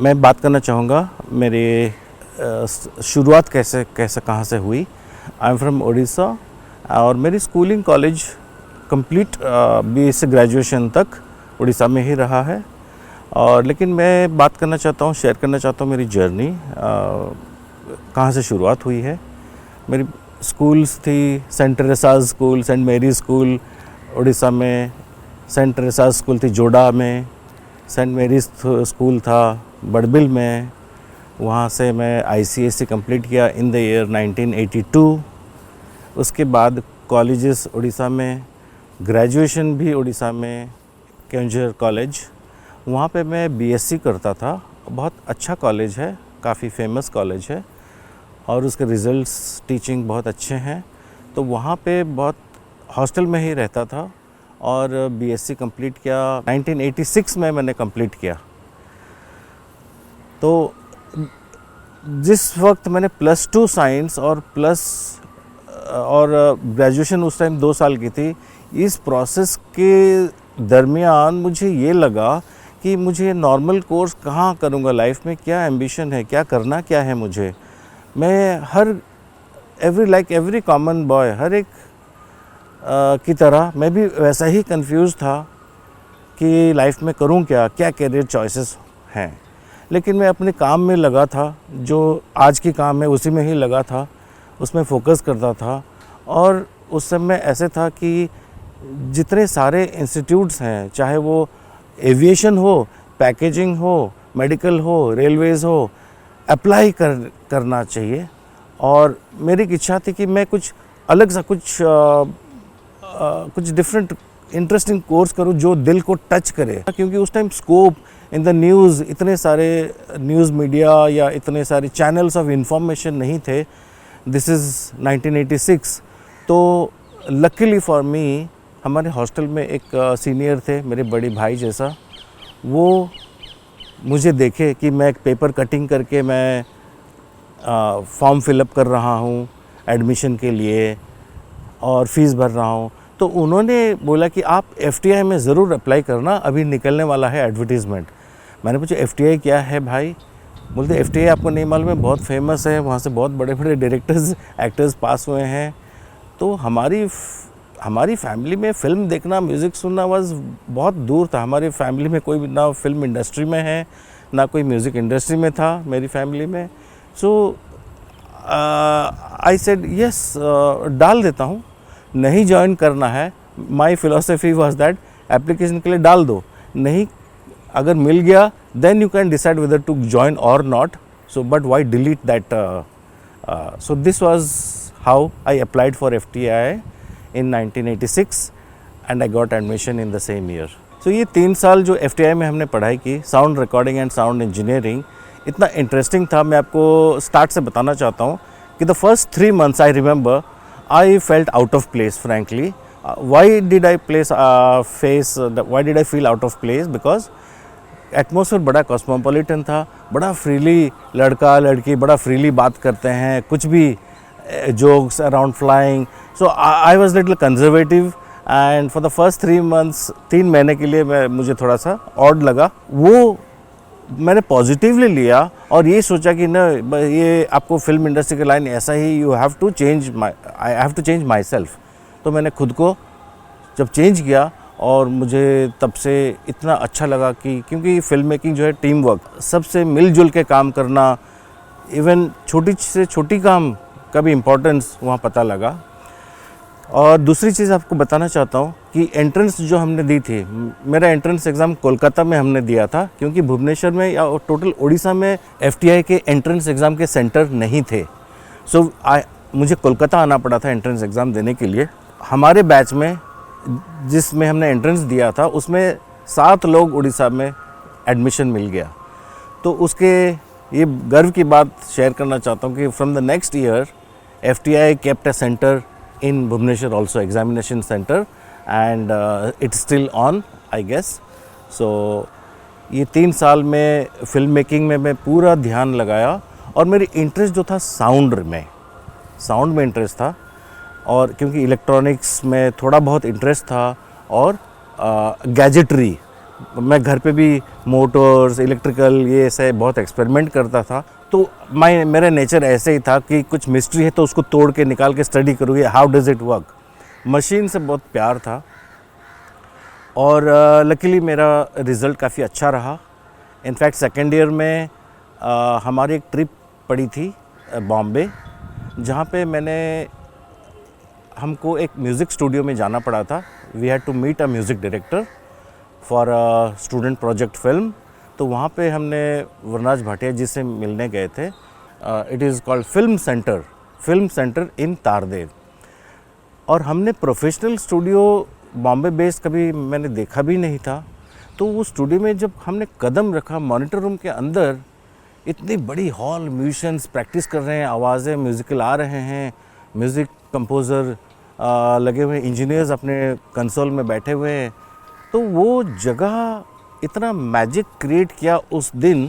मैं बात करना चाहूँगा मेरे शुरुआत कैसे कैसे कहाँ से हुई। आई एम फ्रॉम उड़ीसा और मेरी स्कूलिंग कॉलेज कंप्लीट BA से ग्रेजुएशन तक उड़ीसा में ही रहा है। और लेकिन मैं बात करना चाहता हूँ, शेयर करना चाहता हूँ मेरी जर्नी कहाँ से शुरुआत हुई है। मेरी स्कूल्स थी सेंट टेरेसाज़ स्कूल, सेंट मेरी स्कूल उड़ीसा में, सेंट टेरेसाज़ स्कूल थी जोड़ा में, सेंट मेरीज स्कूल था बड़बिल में। वहाँ से मैं ICSE कंप्लीट किया इन द ईयर 1982। उसके बाद कॉलेजेस उड़ीसा में, ग्रेजुएशन भी उड़ीसा में, केंझर कॉलेज, वहाँ पे मैं BSc करता था। बहुत अच्छा कॉलेज है, काफ़ी फेमस कॉलेज है और उसके रिज़ल्ट्स टीचिंग बहुत अच्छे हैं। तो वहाँ पे बहुत हॉस्टल में ही रहता था और BSc कंप्लीट किया 1986 में मैंने कंप्लीट किया। तो जिस वक्त मैंने +2 साइंस और ग्रेजुएशन उस टाइम 2 साल की थी, इस प्रोसेस के दरमियान मुझे ये लगा कि मुझे नॉर्मल कोर्स कहाँ करूँगा, लाइफ में क्या एम्बिशन है, क्या करना क्या है मुझे। मैं एवरी कॉमन बॉय, हर एक की तरह मैं भी वैसा ही कंफ्यूज था कि लाइफ में करूं क्या, क्या करियर चॉइसेस हैं। लेकिन मैं अपने काम में लगा था, जो आज की काम है उसी में ही लगा था, उसमें फोकस करता था। और उस समय ऐसे था कि जितने सारे इंस्टीट्यूट्स हैं, चाहे वो एविएशन हो, पैकेजिंग हो, मेडिकल हो, रेलवेज़ हो, अप्लाई करना चाहिए। और मेरी इच्छा थी कि मैं कुछ अलग सा कुछ डिफरेंट इंटरेस्टिंग कोर्स करूं जो दिल को टच करे, क्योंकि उस time scope in the news, इतने सारे न्यूज़ मीडिया या इतने सारे चैनल्स ऑफ इंफॉर्मेशन नहीं थे। This is 1986। तो लकीली फॉर मी हमारे हॉस्टल में एक सीनियर थे, मेरे बड़े भाई जैसा। वो मुझे देखे कि मैं एक पेपर कटिंग करके मैं फॉर्म फिलअप कर रहा हूँ एडमिशन के लिए और फीस भर रहा हूँ। तो उन्होंने बोला कि आप FTI में ज़रूर अप्लाई करना, अभी निकलने वाला है एडवर्टीज़मेंट। मैंने पूछा FTI क्या है भाई? बोलते FTI आपको नहीं मालूम है, बहुत फेमस है, वहाँ से बहुत बड़े बड़े डायरेक्टर्स एक्टर्स पास हुए हैं। तो हमारी फैमिली में फ़िल्म देखना, म्यूज़िक सुनना बहुत दूर था। हमारी फैमिली में कोई ना फिल्म इंडस्ट्री में है, ना कोई म्यूज़िक इंडस्ट्री में था मेरी फैमिली में। सो आई सेड यस, डाल देता हूँ, नहीं ज्वाइन करना है। My philosophy was that application के लिए डाल दो, नहीं अगर मिल गया then you can decide whether to join और not. So but why delete that. So this was how I applied for FTI in 1986 and I got admission in the same year. So ये 3 साल जो FTI में हमने पढ़ाई की, sound recording and sound engineering, इतना interesting था। मैं आपको स्टार्ट से बताना चाहता हूँ कि the first 3 months I remember I felt out of place frankly. Why did I feel out of place? Because atmosphere बड़ा कॉस्मोपॉलिटन था, बड़ा फ्रीली लड़का लड़की बड़ा फ्रीली बात करते हैं, कुछ भी jokes around flying. So I was little conservative and for the first 3 months, 3 महीने के लिए मुझे थोड़ा सा ऑड लगा। वो मैंने पॉजिटिवली लिया और ये सोचा कि ना, ये आपको फिल्म इंडस्ट्री के लाइन ऐसा ही, I have to change myself. तो मैंने खुद को जब चेंज किया और मुझे तब से इतना अच्छा लगा कि क्योंकि फिल्म मेकिंग जो है टीम वर्क, सबसे मिलजुल के काम करना, इवन छोटी से छोटी काम का भी इम्पोर्टेंस वहाँ पता लगा। और दूसरी चीज़ आपको बताना चाहता हूँ कि एंट्रेंस जो हमने दी थी, मेरा एंट्रेंस एग्ज़ाम कोलकाता में हमने दिया था, क्योंकि भुवनेश्वर में या टोटल उड़ीसा में FTI के एंट्रेंस एग्ज़ाम के सेंटर नहीं थे। सो मुझे कोलकाता आना पड़ा था एंट्रेंस एग्ज़ाम देने के लिए। हमारे बैच में जिसमें हमने एंट्रेंस दिया था उसमें 7 लोग उड़ीसा में एडमिशन मिल गया। तो उसके ये गर्व की बात शेयर करना चाहता हूँ कि from the next year FTI kept a center in Bhubaneswar also, examination center, and it's still on, I guess. So ये 3 साल में फिल्म मेकिंग में मैं पूरा ध्यान लगाया और मेरी इंटरेस्ट जो था साउंड में इंटरेस्ट था। और क्योंकि इलेक्ट्रॉनिक्स में थोड़ा बहुत इंटरेस्ट था और गैजेटरी मैं घर पे भी मोटर्स, इलेक्ट्रिकल ये ऐसे बहुत एक्सपेरिमेंट करता था। तो मेरा नेचर ऐसे ही था कि कुछ मिस्ट्री है तो उसको तोड़ के निकाल के स्टडी करूँगी, how does it work. Machine से बहुत प्यार था और लकीली मेरा रिज़ल्ट काफ़ी अच्छा रहा। इनफैक्ट सेकेंड ईयर में हमारी एक ट्रिप पड़ी थी बॉम्बे, जहाँ पे हमको एक म्यूज़िक स्टूडियो में जाना पड़ा था। We had to meet a music director for a student project film. तो वहाँ पे हमने वरनाज भाटिया जी से मिलने गए थे। It is called film centre in Tardeo. और हमने प्रोफेशनल स्टूडियो बॉम्बे बेस्ड कभी मैंने देखा भी नहीं था। तो वो स्टूडियो में जब हमने कदम रखा, मॉनिटर रूम के अंदर इतनी बड़ी हॉल, म्यूजिशियंस प्रैक्टिस कर रहे हैं, आवाज़ें म्यूज़िकल आ रहे हैं, म्यूज़िक कंपोज़र लगे हुए, इंजीनियर्स अपने कंसोल में बैठे हुए हैं। तो वो जगह इतना मैजिक क्रिएट किया उस दिन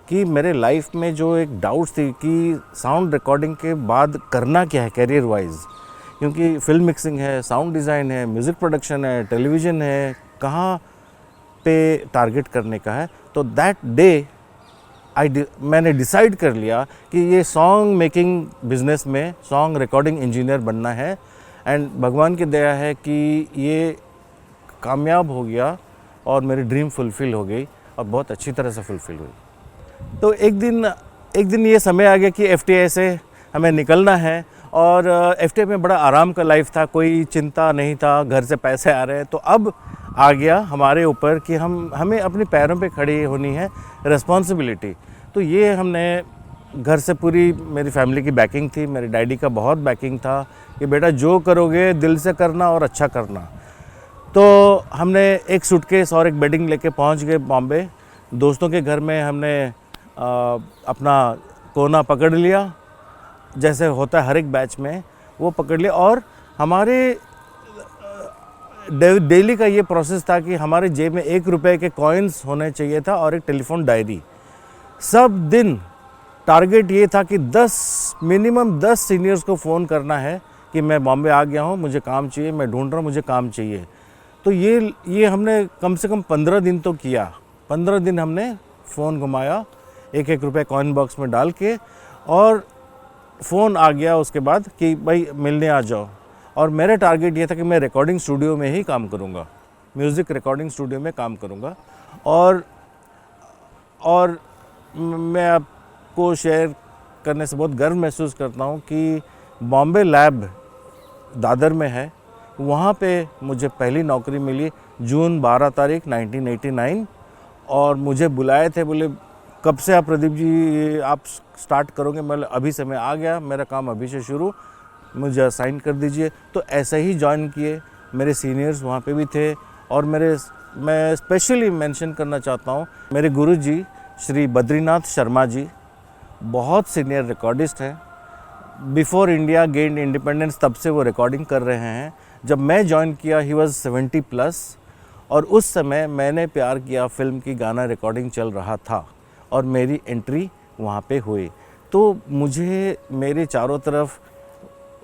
कि मेरे लाइफ में जो एक डाउट्स थी कि साउंड रिकॉर्डिंग के बाद करना क्या है कैरियर वाइज, क्योंकि फिल्म मिक्सिंग है, साउंड डिज़ाइन है, म्यूज़िक प्रोडक्शन है, टेलीविज़न है, कहाँ पे टारगेट करने का है। तो दैट डे मैंने डिसाइड कर लिया कि ये सॉन्ग मेकिंग बिज़नेस में सॉन्ग रिकॉर्डिंग इंजीनियर बनना है। एंड भगवान की दया है कि ये कामयाब हो गया और मेरी ड्रीम फुलफ़िल हो गई और बहुत अच्छी तरह से फुलफ़िल हुई। तो एक दिन ये समय आ गया कि एफटीआई से हमें निकलना है और एफटीआई में बड़ा आराम का लाइफ था, कोई चिंता नहीं था, घर से पैसे आ रहे हैं। तो अब आ गया हमारे ऊपर कि हमें अपने पैरों पे खड़ी होनी है, रिस्पॉन्सिबिलिटी। तो ये हमने घर से पूरी मेरी फैमिली की बैकिंग थी, मेरे डैडी का बहुत बैकिंग था कि बेटा जो करोगे दिल से करना और अच्छा करना। तो हमने एक सूटकेस और एक बेडिंग लेके पहुंच गए बॉम्बे। दोस्तों के घर में हमने अपना कोना पकड़ लिया, जैसे होता है हर एक बैच में, वो पकड़ लिया। और हमारे डेली का ये प्रोसेस था कि हमारे जेब में 1 रुपए के कॉइन्स होने चाहिए था और एक टेलीफोन डायरी। सब दिन टारगेट ये था कि मिनिमम 10 सीनियर्स को फ़ोन करना है कि मैं बॉम्बे आ गया हूँ, मुझे काम चाहिए, मैं ढूंढ रहा हूँ, मुझे काम चाहिए। तो ये हमने कम से कम 15 दिन तो किया। 15 दिन हमने फ़ोन घुमाया 1-1 रुपये कॉइन बॉक्स में डाल के, और फ़ोन आ गया उसके बाद कि भाई मिलने आ जाओ। और मेरा टारगेट ये था कि मैं रिकॉर्डिंग स्टूडियो में ही काम करूँगा, म्यूज़िक रिकॉर्डिंग स्टूडियो में काम करूँगा। और मैं आपको शेयर करने से बहुत गर्व महसूस करता हूँ कि बॉम्बे लैब दादर में है, वहाँ पे मुझे पहली नौकरी मिली जून 12 तारीख 1989। और मुझे बुलाए थे, बोले कब से आप प्रदीप जी आप स्टार्ट करोगे? मैं अभी से, मैं आ गया, मेरा काम अभी से शुरू, मुझे असाइन कर दीजिए। तो ऐसे ही ज्वाइन किए। मेरे सीनियर्स वहाँ पे भी थे। और मैं स्पेशली मेंशन करना चाहता हूँ, मेरे गुरुजी श्री बद्रीनाथ शर्मा जी बहुत सीनियर रिकॉर्डिस्ट हैं। बिफोर इंडिया गेन्ड इंडिपेंडेंस तब से वो रिकॉर्डिंग कर रहे हैं। जब मैं ज्वाइन किया ही वॉज 70+। और उस समय मैंने प्यार किया फिल्म की गाना रिकॉर्डिंग चल रहा था और मेरी एंट्री वहाँ पे हुई। तो मुझे मेरे चारों तरफ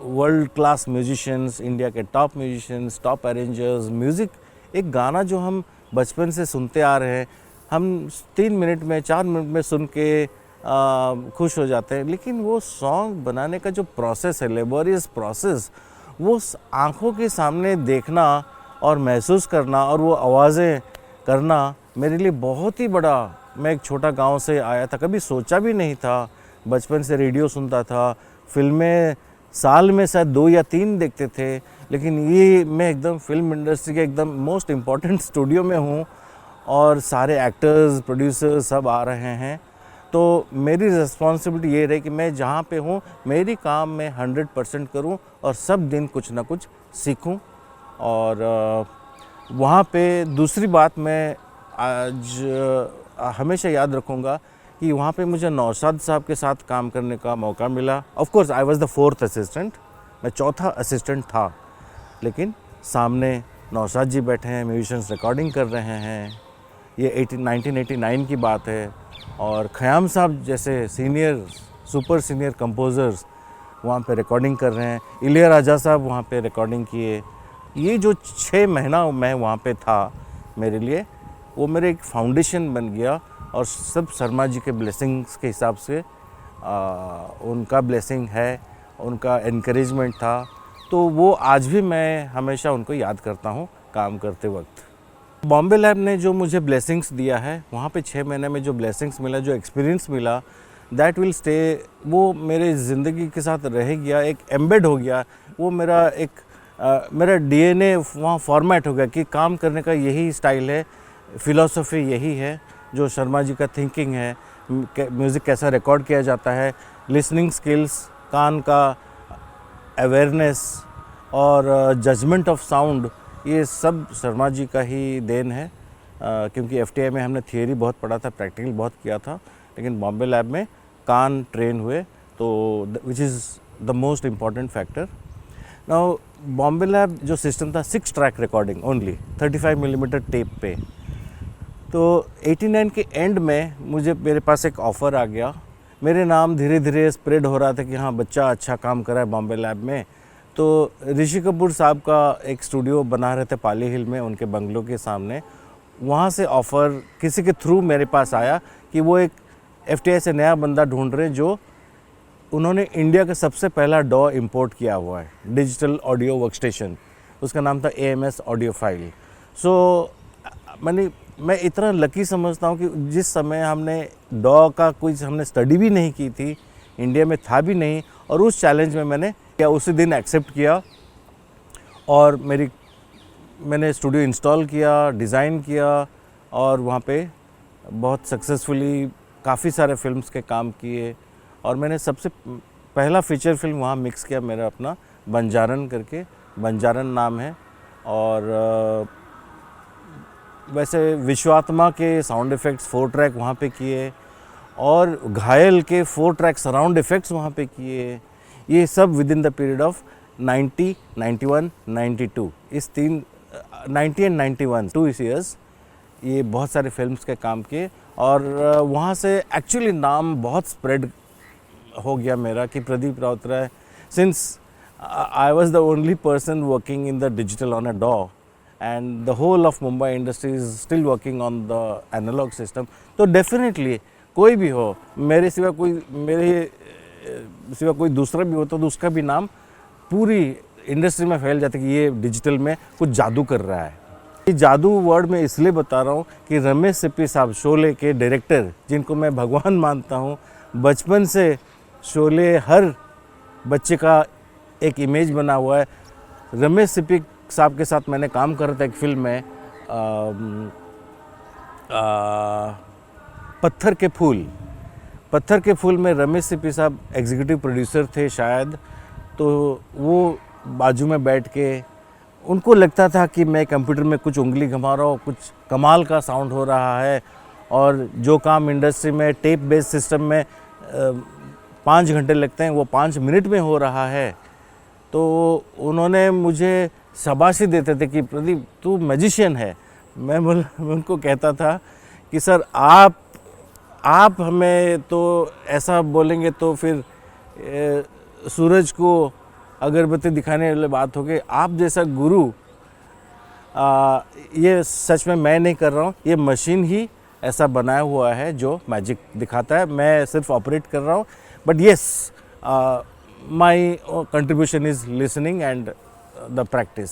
वर्ल्ड क्लास म्यूजिशियंस, इंडिया के top musicians, top arrangers, music, एक गाना जो हम बचपन से सुनते आ रहे हैं, हम 3 मिनट में 4 मिनट में सुन के खुश हो जाते हैं। लेकिन वो सॉन्ग बनाने का जो प्रोसेस है, लेबोरियस प्रोसेस, वो आँखों के सामने देखना और महसूस करना और वो आवाज़ें करना मेरे लिए बहुत ही बड़ा। मैं एक छोटा गांव से आया था, कभी सोचा भी नहीं था। बचपन से रेडियो सुनता था, फिल्में साल में शायद 2 या 3 देखते थे। लेकिन ये मैं एकदम फिल्म इंडस्ट्री के एकदम मोस्ट इम्पॉर्टेंट स्टूडियो में हूँ और सारे एक्टर्स, प्रोड्यूसर्स सब आ रहे हैं। तो मेरी रिस्पॉन्सिबिलिटी ये रही कि मैं जहाँ पे हूँ मेरी काम में 100% करूँ और सब दिन कुछ ना कुछ सीखूँ। और वहाँ पे दूसरी बात मैं आज हमेशा याद रखूँगा कि वहाँ पे मुझे नौशाद साहब के साथ काम करने का मौका मिला। Of course I was the 4th assistant, मैं चौथा असिस्टेंट था। लेकिन सामने नौशाद जी बैठे हैं, म्यूजिशियंस रिकॉर्डिंग कर रहे हैं। ये 1989 की बात है। और ख़याम साहब जैसे सुपर सीनियर कंपोज़र्स वहाँ पे रिकॉर्डिंग कर रहे हैं। इलिया साहब वहाँ पे रिकॉर्डिंग किए। ये जो 6 महीना मैं वहाँ पे था, मेरे लिए वो मेरे एक फाउंडेशन बन गया और सब शर्मा जी के ब्लेसिंग्स के हिसाब से उनका ब्लेसिंग है, उनका एनकरेजमेंट था, तो वो आज भी मैं हमेशा उनको याद करता हूँ काम करते वक्त। बॉम्बे लैब ने जो मुझे ब्लेसिंग्स दिया है, वहाँ पे 6 महीने में जो ब्लेसिंग्स मिला, जो एक्सपीरियंस मिला, दैट विल स्टे, वो मेरे ज़िंदगी के साथ रह गया, एक एम्बेड हो गया। वो मेरा एक मेरा डीएनए वहाँ फॉर्मेट हो गया कि काम करने का यही स्टाइल है, फ़िलॉसफी यही है, जो शर्मा जी का थिंकिंग है, म्यूज़िक कैसा रिकॉर्ड किया जाता है, लिसनिंग स्किल्स, कान का अवेयरनेस और जजमेंट ऑफ साउंड, ये सब शर्मा जी का ही देन है। क्योंकि एफटीआई में हमने थियरी बहुत पढ़ा था, प्रैक्टिकल बहुत किया था, लेकिन बॉम्बे लैब में कान ट्रेन हुए, तो which is the most important factor. Now Bombay lab जो सिस्टम था 6 track recording only 35 millimetre tape पे। तो 89 के एंड में मेरे पास एक ऑफ़र आ गया, मेरे नाम धीरे धीरे स्प्रेड हो रहा था कि हाँ बच्चा अच्छा काम कर रहा है बॉम्बे लैब में। तो ऋषि कपूर साहब का एक स्टूडियो बना रहे थे पाली हिल में, उनके बंगलों के सामने, वहाँ से ऑफ़र किसी के थ्रू मेरे पास आया कि वो एक एफटीआई से नया बंदा ढूंढ रहे हैं, जो उन्होंने इंडिया का सबसे पहला डॉ इंपोर्ट किया हुआ है, डिजिटल ऑडियो वर्कस्टेशन, उसका नाम था AMS ऑडियोफाइल। सो मैं इतना लकी समझता हूँ कि जिस समय हमने डॉ का हमने स्टडी भी नहीं की थी, इंडिया में था भी नहीं, और उस चैलेंज में मैंने उसी दिन एक्सेप्ट किया और मैंने स्टूडियो इंस्टॉल किया, डिज़ाइन किया, और वहाँ पे बहुत सक्सेसफुली काफ़ी सारे फिल्म्स के काम किए। और मैंने सबसे पहला फीचर फिल्म वहाँ मिक्स किया मेरा अपना, बंजारन करके, बंजारन नाम है। और वैसे विश्वात्मा के साउंड इफ़ेक्ट्स 4 ट्रैक वहाँ पे किए, और घायल के 4 ट्रैक सराउंड इफ़ेक्ट्स वहाँ पे किए। ये सब with in the period of 90, 91, 92, इस 90 एंड 91 2 ईयर्स ये बहुत सारे फिल्म्स के काम किए। और वहाँ से एक्चुअली नाम बहुत स्प्रेड हो गया मेरा कि Pradeep Routray, since I was the only person working in the digital on a डॉ, and the whole of Mumbai industry is still working on the analog system. तो definitely कोई भी हो, मेरे सिवा कोई दूसरा भी हो तो उसका भी नाम पूरी इंडस्ट्री में फैल जाता है कि ये डिजिटल में कुछ जादू कर रहा है। ये जादू वर्ड में इसलिए बता रहा हूँ कि रमेश सिप्पी साहब, शोले के डायरेक्टर, जिनको मैं भगवान मानता हूँ, बचपन से शोले हर बच्चे का एक इमेज बना हुआ है। रमेश सिप्पी साहब के साथ मैंने काम करा था एक फिल्म में, पत्थर के फूल में रमेश सिप्पी साहब एग्जीक्यूटिव प्रोड्यूसर थे शायद। तो वो बाजू में बैठ के, उनको लगता था कि मैं कंप्यूटर में कुछ उंगली घुमा रहा हूँ, कुछ कमाल का साउंड हो रहा है, और जो काम इंडस्ट्री में टेप बेस्ड सिस्टम में 5 घंटे लगते हैं वो 5 मिनट में हो रहा है। तो उन्होंने मुझे शाबाशी देते थे कि प्रदीप तू मैजिशियन है। मैं उनको कहता था कि सर आप हमें तो ऐसा बोलेंगे तो फिर सूरज को अगरबत्ती दिखाने वाली बात हो गई। आप जैसा गुरु, ये सच में मैं नहीं कर रहा हूँ, ये मशीन ही ऐसा बनाया हुआ है जो मैजिक दिखाता है, मैं सिर्फ ऑपरेट कर रहा हूँ। But yes, my contribution is listening and the practice.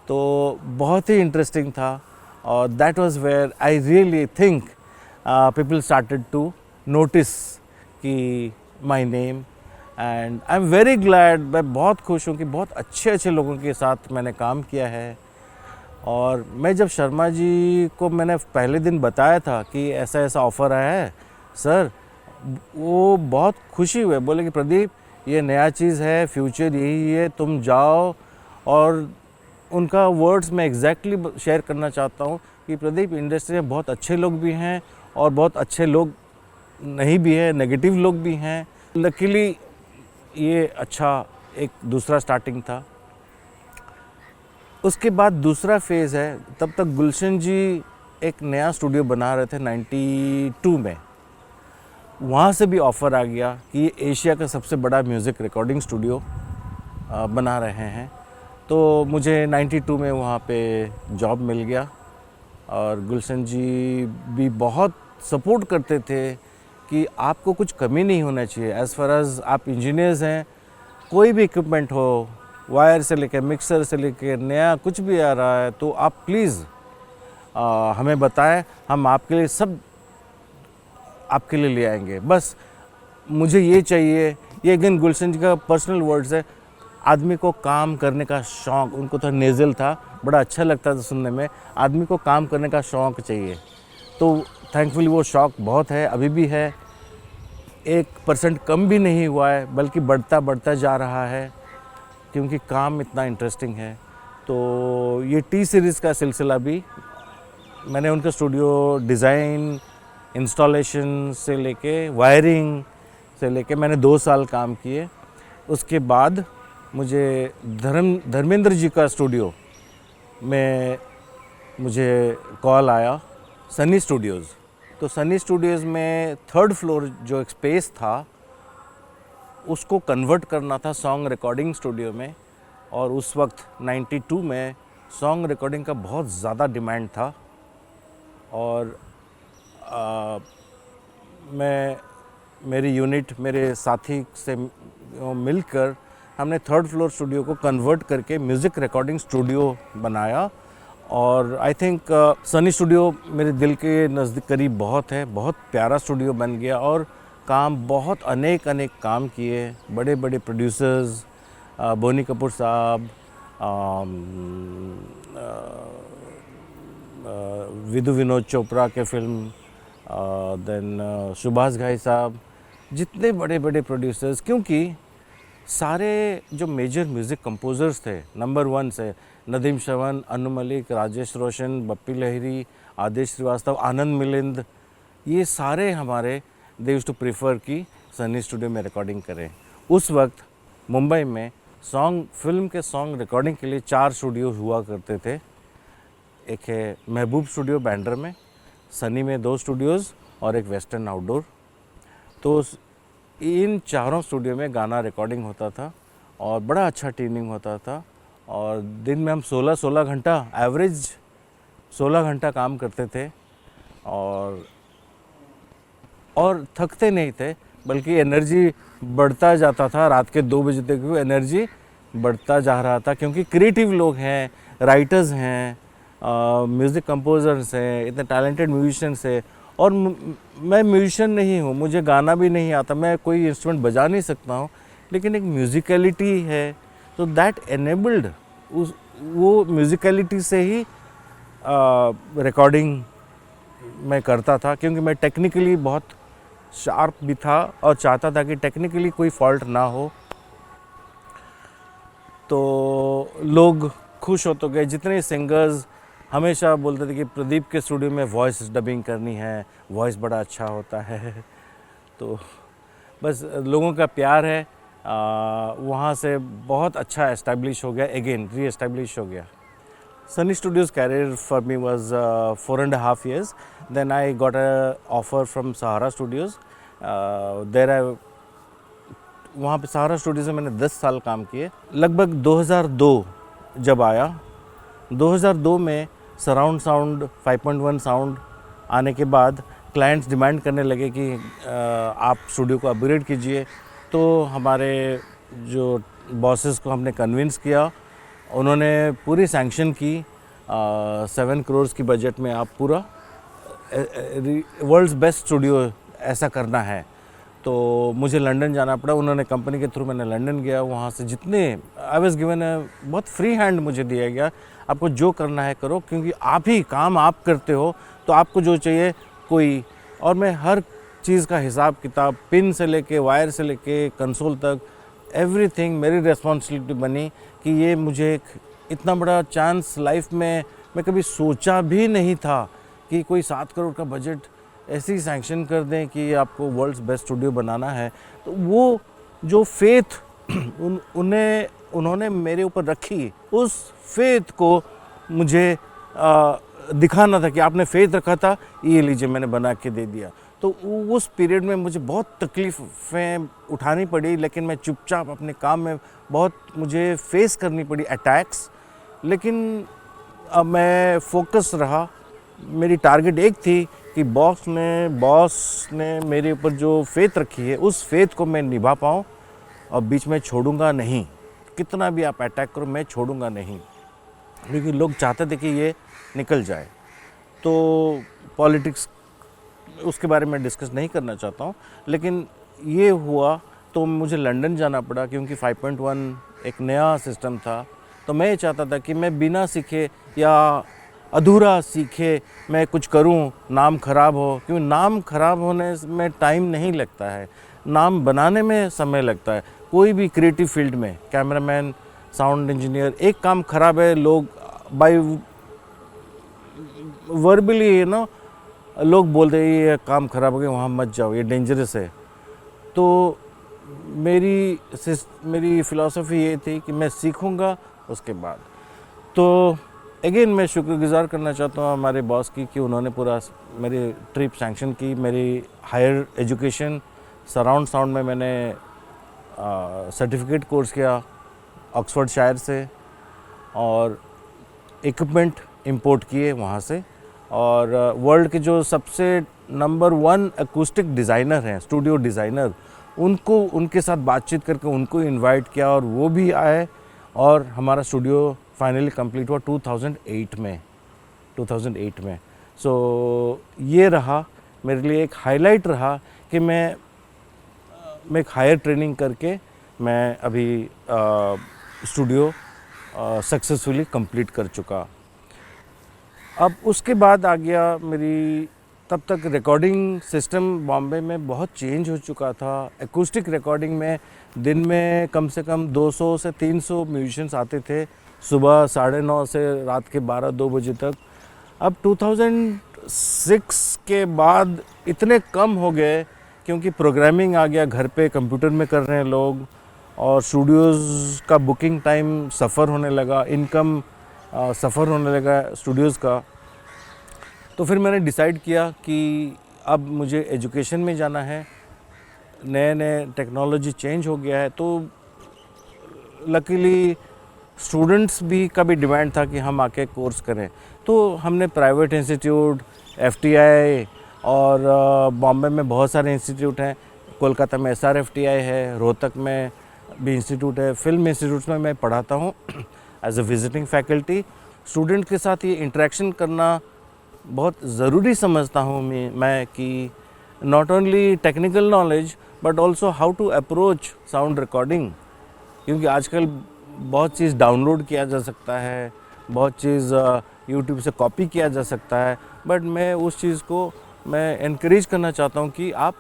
तो बहुत ही इंटरेस्टिंग था, और that was where I really think people started to notice कि my name, and I am very glad. मैं बहुत खुश हूँ कि बहुत अच्छे लोगों के साथ मैंने काम किया है। और मैं जब शर्मा जी को मैंने पहले दिन बताया था कि ऐसा ऐसा ऑफ़र आया है सर, वो बहुत खुशी हुए, बोले कि प्रदीप ये नया चीज़ है, फ्यूचर यही है, तुम जाओ। और उनका वर्ड्स मैं एग्जैक्टली शेयर करना चाहता हूँ कि प्रदीप, इंडस्ट्री में बहुत अच्छे लोग भी हैं और बहुत अच्छे लोग नहीं भी हैं, नेगेटिव लोग भी हैं। लकीली ये अच्छा एक दूसरा स्टार्टिंग था। उसके बाद दूसरा फेज़ है, तब तक गुलशन जी एक नया स्टूडियो बना रहे थे 92 में। वहाँ से भी ऑफ़र आ गया कि ये एशिया का सबसे बड़ा म्यूज़िक रिकॉर्डिंग स्टूडियो बना रहे हैं। तो मुझे 92 में वहाँ पे जॉब मिल गया, और गुलशन जी भी बहुत सपोर्ट करते थे कि आपको कुछ कमी नहीं होना चाहिए। एज़ फार एज़ आप इंजीनियर्स हैं, कोई भी इक्विपमेंट हो, वायर से लेकर मिक्सर से लेकर नया कुछ भी आ रहा है तो आप प्लीज़ हमें बताएं, हम आपके लिए सब आपके लिए ले आएंगे। बस मुझे ये चाहिए, ये अगेन गुलशन जी का पर्सनल वर्ड्स है, आदमी को काम करने का शौक़, उनको तो नेज़ल था, बड़ा अच्छा लगता था सुनने में, आदमी को काम करने का शौक़ चाहिए। तो थैंकफुली वो शौक़ बहुत है, अभी भी है, 1% कम भी नहीं हुआ है, बल्कि बढ़ता बढ़ता जा रहा है क्योंकि काम इतना इंटरेस्टिंग है। तो ये टी सीरीज़ का सिलसिला भी मैंने उनका स्टूडियो डिज़ाइन, इंस्टॉलेशन से लेके वायरिंग से लेके मैंने 2 साल काम किए। उसके बाद मुझे धर्मेंद्र जी का स्टूडियो में मुझे कॉल आया, सनी स्टूडियोज़। तो सनी स्टूडियोज़ में 3rd फ्लोर जो एक स्पेस था उसको कन्वर्ट करना था सॉन्ग रिकॉर्डिंग स्टूडियो में, और उस वक्त 92 में सॉन्ग रिकॉर्डिंग का बहुत ज़्यादा डिमांड था। और मेरी यूनिट, मेरे साथी से मिलकर हमने 3rd फ्लोर स्टूडियो को कन्वर्ट करके म्यूज़िक रिकॉर्डिंग स्टूडियो बनाया। और आई थिंक सनी स्टूडियो मेरे दिल के नज़दीक करीब बहुत है, बहुत प्यारा स्टूडियो बन गया और काम बहुत अनेक काम किए। बड़े बड़े प्रोड्यूसर्स, बोनी कपूर साहब, विधु विनोद चोपड़ा के फिल्म, देन सुभाष घाई साहब, जितने बड़े बड़े प्रोड्यूसर्स, क्योंकि सारे जो मेजर म्यूज़िक कंपोज़र्स थे नंबर 1 से नदीम श्रवण, अनु मलिक, राजेश रोशन, बप्पी लहिरी, आदेश श्रीवास्तव, आनंद मिलिंद, ये सारे हमारे दे यूज्ड टू प्रेफर कि सनी स्टूडियो में रिकॉर्डिंग करें। उस वक्त मुंबई में फिल्म के सॉन्ग रिकॉर्डिंग के लिए 4 स्टूडियो हुआ करते थे। एक है महबूब स्टूडियो बैंड्रा में, सनी में 2 स्टूडियोज़ और एक वेस्टर्न आउटडोर। तो इन चारों स्टूडियो में गाना रिकॉर्डिंग होता था और बड़ा अच्छा ट्यूनिंग होता था। और दिन में हम 16 घंटा, एवरेज 16 घंटा काम करते थे और थकते नहीं थे, बल्कि एनर्जी बढ़ता जाता था। रात के 2 बजे तक एनर्जी बढ़ता जा रहा था, क्योंकि क्रिएटिव लोग हैं, राइटर्स हैं, म्यूज़िक कंपोज़र्स हैं, इतने टैलेंटेड म्यूजिशियंस हैं। और मैं म्यूजिशियन नहीं हूँ, मुझे गाना भी नहीं आता, मैं कोई इंस्ट्रूमेंट बजा नहीं सकता हूँ, लेकिन एक म्यूज़िकलिटी है, तो दैट एनेबल्ड वो म्यूज़िकलिटी से ही रिकॉर्डिंग मैं करता था, क्योंकि मैं टेक्निकली बहुत शार्प भी था और चाहता था कि टेक्निकली कोई फॉल्ट ना हो। तो लोग खुश हो तो गए, जितने सिंगर्स हमेशा बोलते थे कि प्रदीप के स्टूडियो में वॉइस डबिंग करनी है, वॉइस बड़ा अच्छा होता है। तो बस लोगों का प्यार है, वहाँ से बहुत अच्छा एस्टैब्लिश हो गया, अगेन री एस्टैब्लिश हो गया। Sunny Studios career for me was 4.5 years. Then I got a offer from Sahara Studios. वहाँ पे सहारा स्टूडियोज़ में मैंने 10 साल काम किए। लगभग 2002 जब आया, 2002 में सराउंड साउंड 5.1 साउंड आने के बाद क्लाइंट्स डिमांड करने लगे कि आप स्टूडियो को अपग्रेड कीजिए। तो हमारे जो बॉसेस को हमने कन्विंस किया, उन्होंने पूरी सैंक्शन की, 7 करोड़ की बजट में आप पूरा वर्ल्ड्स बेस्ट स्टूडियो ऐसा करना है। तो मुझे लंदन जाना पड़ा, उन्होंने कंपनी के थ्रू, मैंने लंदन गया, वहाँ से जितने आई वाज गिवन बहुत फ्री हैंड मुझे दिया गया, आपको जो करना है करो, क्योंकि आप ही काम आप करते हो, तो आपको जो चाहिए कोई, और मैं हर चीज़ का हिसाब किताब, पिन से लेके वायर से लेके कंसोल तक, एवरीथिंग मेरी रिस्पॉन्सिबिलिटी बनी कि ये मुझे एक इतना बड़ा चांस लाइफ में मैं कभी सोचा भी नहीं था कि कोई 7 करोड़ का बजट ऐसे ही सैंक्शन कर दें कि आपको वर्ल्ड्स बेस्ट स्टूडियो बनाना है। तो वो जो फेथ उन्होंने मेरे ऊपर रखी, उस फेथ को मुझे दिखाना था कि आपने फेथ रखा था, ये लीजिए मैंने बना के दे दिया। तो उस पीरियड में मुझे बहुत तकलीफ़ें उठानी पड़ी, लेकिन मैं चुपचाप अपने काम में बहुत मुझे फेस करनी पड़ी अटैक्स, लेकिन अब मैं फोकस रहा मेरी टारगेट एक थी कि बॉस ने मेरे ऊपर जो फेथ रखी है उस फेथ को मैं निभा पाऊँ और बीच में छोड़ूंगा नहीं। कितना भी आप अटैक करो मैं छोड़ूंगा नहीं, क्योंकि लोग चाहते थे कि ये निकल जाए। तो पॉलिटिक्स उसके बारे में डिस्कस नहीं करना चाहता हूँ, लेकिन ये हुआ तो मुझे लंदन जाना पड़ा क्योंकि 5.1 एक नया सिस्टम था। तो मैं ये चाहता था कि मैं बिना सीखे या अधूरा सीखे मैं कुछ करूं, नाम ख़राब हो, क्योंकि नाम ख़राब होने में टाइम नहीं लगता है, नाम बनाने में समय लगता है। कोई भी क्रिएटिव फील्ड में कैमरामैन, साउंड इंजीनियर, एक काम ख़राब है, लोग बाय वर्बली लोग बोलते हैं ये काम ख़राब हो गया, वहाँ मत जाओ, ये डेंजरस है। तो मेरी फ़िलॉसफी ये थी कि मैं सीखूँगा उसके बाद। तो अगेन मैं शुक्रगुजार करना चाहता हूँ हमारे बॉस की कि उन्होंने पूरा मेरी ट्रिप सैंक्शन की। मेरी हायर एजुकेशन सराउंड साउंड में मैंने सर्टिफिकेट कोर्स किया ऑक्सफोर्डशायर से, और इक्विपमेंट इंपोर्ट किए वहाँ से, और वर्ल्ड के जो सबसे नंबर 1 एकूस्टिक डिज़ाइनर हैं, स्टूडियो डिज़ाइनर, उनके साथ बातचीत करके उनको इनवाइट किया और वो भी आए, और हमारा स्टूडियो फाइनली कंप्लीट हुआ 2008 में। सो ये रहा मेरे लिए एक हाईलाइट रहा कि मैं एक हायर ट्रेनिंग करके मैं अभी स्टूडियो सक्सेसफुली कंप्लीट कर चुका। अब उसके बाद आ गया मेरी, तब तक रिकॉर्डिंग सिस्टम बॉम्बे में बहुत चेंज हो चुका था। एकूस्टिक रिकॉर्डिंग में दिन में कम से कम 200 से 300 म्यूजिशियंस आते थे, सुबह 9:30 से रात के 12-2 बजे तक। अब 2006 के बाद इतने कम हो गए क्योंकि प्रोग्रामिंग आ गया, घर पे कंप्यूटर में कर रहे हैं लोग, और स्टूडियोज़ का बुकिंग टाइम सफ़र होने लगा, इनकम सफ़र होने लगा स्टूडियोज़ का। तो फिर मैंने डिसाइड किया कि अब मुझे एजुकेशन में जाना है, नए टेक्नोलॉजी चेंज हो गया है। तो लकीली स्टूडेंट्स भी का भी डिमांड था कि हम आके कोर्स करें। तो हमने प्राइवेट इंस्टीट्यूट, FTI, और बॉम्बे में बहुत सारे इंस्टीट्यूट हैं, कोलकाता में SRFTI है, रोहतक में भी इंस्टीट्यूट है, फिल्म इंस्टीट्यूट्स में मैं पढ़ाता हूँ as a visiting faculty. Student के साथ ये इंटरेक्शन करना बहुत ज़रूरी समझता हूँ मैं कि not only technical knowledge but also how to approach sound recording, क्योंकि आजकल बहुत चीज़ डाउनलोड किया जा सकता है, बहुत चीज़ यूट्यूब से कॉपी किया जा सकता है, बट मैं उस चीज़ को मैं इनकरेज करना चाहता हूँ कि आप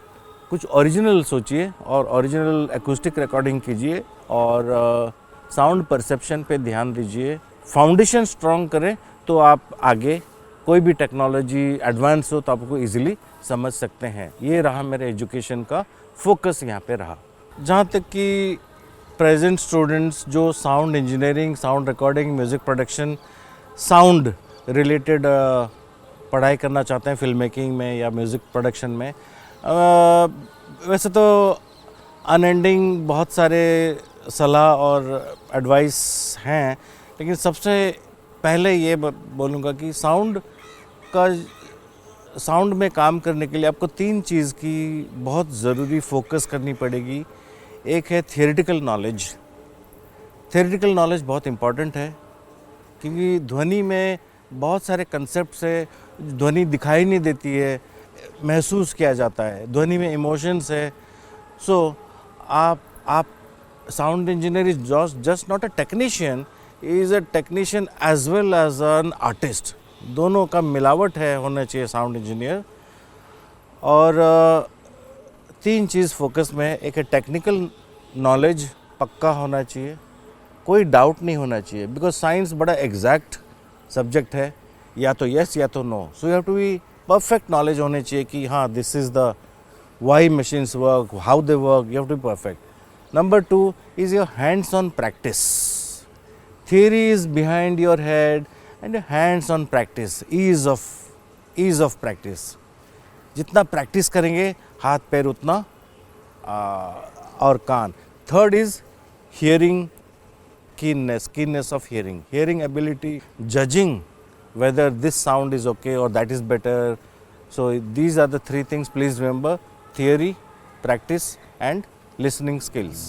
कुछ ओरिजिनल सोचिए और ओरिजिनल एकूस्टिक रिकॉर्डिंग कीजिए और साउंड परसेप्शन पे ध्यान दीजिए। फाउंडेशन स्ट्रॉन्ग करें तो आप आगे कोई भी टेक्नोलॉजी एडवांस हो तो आपको इजीली समझ सकते हैं। ये रहा मेरे एजुकेशन का फोकस यहाँ पे रहा। जहाँ तक कि प्रेजेंट स्टूडेंट्स जो sound engineering, sound recording, music production, sound related पढ़ाई करना चाहते हैं फिल्म मेकिंग में या म्यूज़िक प्रोडक्शन में, वैसे तो अनएंडिंग बहुत सारे सलाह और एडवाइस हैं, लेकिन सबसे पहले ये बोलूँगा कि साउंड में काम करने के लिए आपको 3 चीज़ की बहुत ज़रूरी फोकस करनी पड़ेगी। एक है थियोरेटिकल नॉलेज। थियोरेटिकल नॉलेज बहुत इम्पॉर्टेंट है क्योंकि ध्वनि में बहुत सारे कंसेप्ट्स है, ध्वनि दिखाई नहीं देती है, महसूस किया जाता है, ध्वनि में इमोशंस है। सो आप sound engineer is just not a technician, is a technician as well as an artist. दोनों का मिलावट है होना चाहिए साउंड इंजीनियर। और 3 चीज़ फोकस में, एक है टेक्निकल नॉलेज पक्का होना चाहिए, कोई डाउट नहीं होना चाहिए, बिकॉज साइंस बड़ा एग्जैक्ट सब्जेक्ट है, या तो यस या तो no. So you have to be perfect knowledge होने चाहिए कि हाँ this is the why machines work, how they work, you have to be perfect. Number 2 is your hands on practice. Theory is behind your head and your hands on practice, ease of practice. जितना practice करेंगे हाथ पैर उतना और कान। Third is hearing keenness of hearing ability, judging whether this sound is okay or that is better. So these are the three things. Please remember: theory, practice and listening skills.